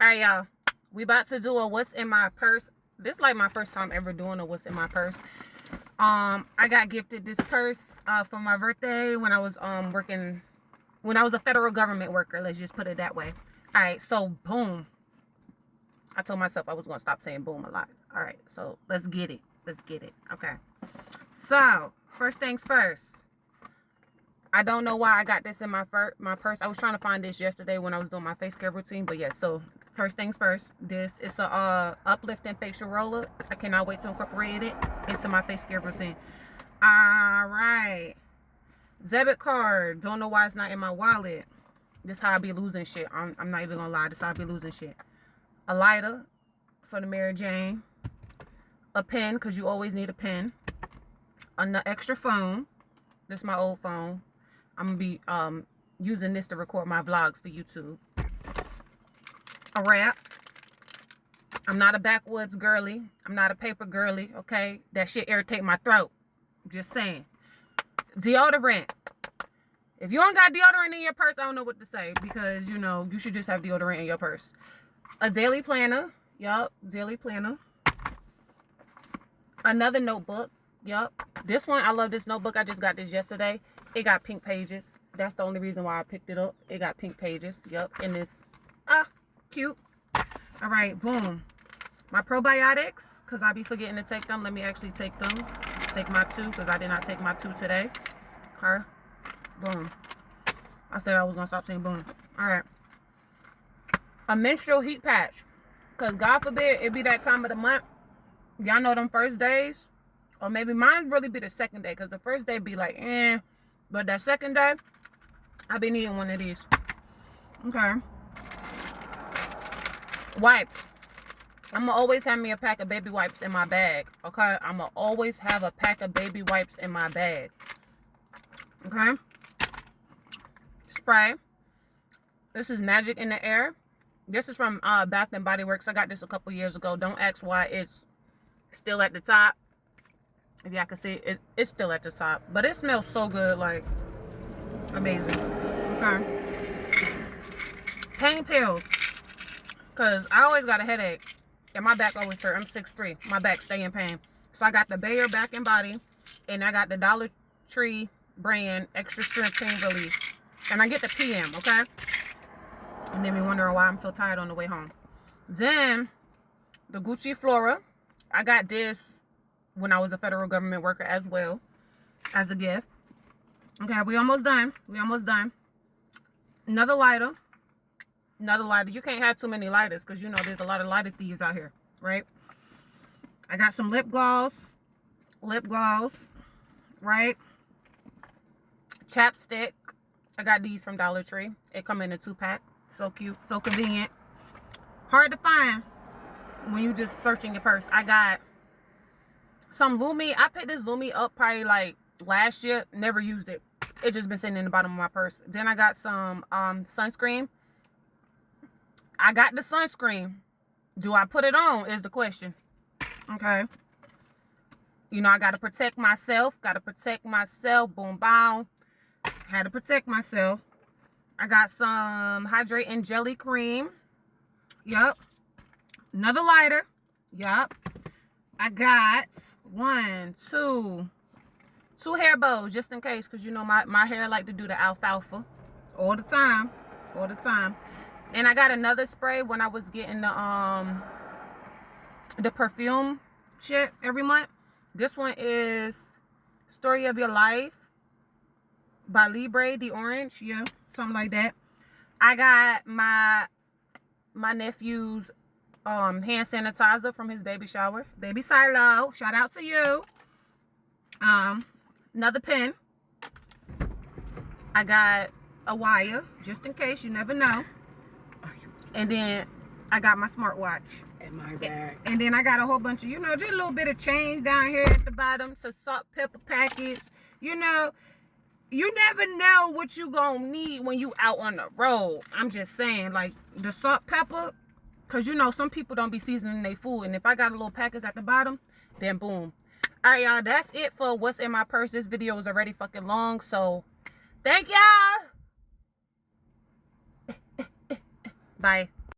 All right, y'all. We about to do a what's in my purse. This is like my first time ever doing a what's in my purse. I got gifted this purse for my birthday when I was when I was a federal government worker. Let's just put it that way. All right, so boom. I told myself I was gonna stop saying boom a lot. All right, so let's get it. Let's get it. Okay. So first things first. I don't know why I got this in my purse. I was trying to find this yesterday when I was doing my face care routine. But yes, so first things first. This is a uplifting facial roller. I cannot wait to incorporate it into my face care routine. All right. Debit card. Don't know why it's not in my wallet. This is how I be losing shit. I'm not even gonna lie. This is how I be losing shit. A lighter for the Mary Jane. A pen, because you always need a pen. An extra phone. This is my old phone. I'm going to be using this to record my vlogs for YouTube. A wrap. I'm not a backwoods girly. I'm not a paper girly, okay? That shit irritate my throat. I'm just saying. Deodorant. If you don't got deodorant in your purse, I don't know what to say. Because, you know, you should just have deodorant in your purse. A daily planner. Yup, daily planner. Another notebook. Yup. This one, I love this notebook. I just got this yesterday. It got pink pages. That's the only reason why I picked it up. It got pink pages. Yup. And this. Cute. All right. Boom. My probiotics. Because I be forgetting to take them. Let me actually take them. Take my 2. Because I did not take my 2 today. Okay. Boom. I said I was going to stop saying boom. All right. A menstrual heat patch. Because God forbid it be that time of the month. Y'all know them first days. Or maybe mine really be the second day. Because the first day be like, eh. But that second day, I be needing one of these. Okay. Wipes. I'm going to always have me a pack of baby wipes in my bag. Okay. I'm going to always have a pack of baby wipes in my bag. Okay. Spray. This is Magic in the Air. This is from Bath and Body Works. I got this a couple years ago. Don't ask why it's still at the top. If y'all can see, it's still at the top. But it smells so good, like, amazing. Okay. Pain pills. Because I always got a headache. And my back always hurt. I'm 6'3". My back stay in pain. So I got the Bayer Back and Body. And I got the Dollar Tree brand Extra Strength Pain Relief. And I get the PM, okay? And then me wondering why I'm so tired on the way home. Then, the Gucci Flora. I got this when I was a federal government worker as well, as a gift. Okay, we almost done. We almost done. Another lighter. Another lighter. You can't have too many lighters because, you know, there's a lot of lighter thieves out here, right? I got some lip gloss. Lip gloss, right? Chapstick. I got these from Dollar Tree. It come in a 2-pack. So cute. So convenient. Hard to find when you just searching your purse. I got some Lumi. I picked this Lumi up probably like last year. Never used it. It just been sitting in the bottom of my purse. Then I got some sunscreen. I got the sunscreen. Do I put it on is the question. Okay. You know, I got to protect myself. Got to protect myself. Boom, boom. Had to protect myself. I got some hydrating jelly cream. Yup. Another lighter. Yup. I got 2 hair bows just in case, because you know my hair like to do the alfalfa all the time. All the time. And I got another spray when I was getting the perfume shit every month. This one is Story of Your Life by Libre the Orange. Yeah, something like that. I got my nephew's hand sanitizer from his baby shower. Baby Silo. Shout out to you. Another pen. I got a wire, just in case, you never know. And then I got my smartwatch. In my bag. And then I got a whole bunch of, you know, just a little bit of change down here at the bottom. Some salt, pepper packets. You know, you never know what you gonna need when you out on the road. I'm just saying, like, the salt, pepper, because, you know, some people don't be seasoning their food. And if I got a little package at the bottom, then boom. All right, y'all, that's it for what's in my purse. This video is already fucking long, so thank y'all. Bye.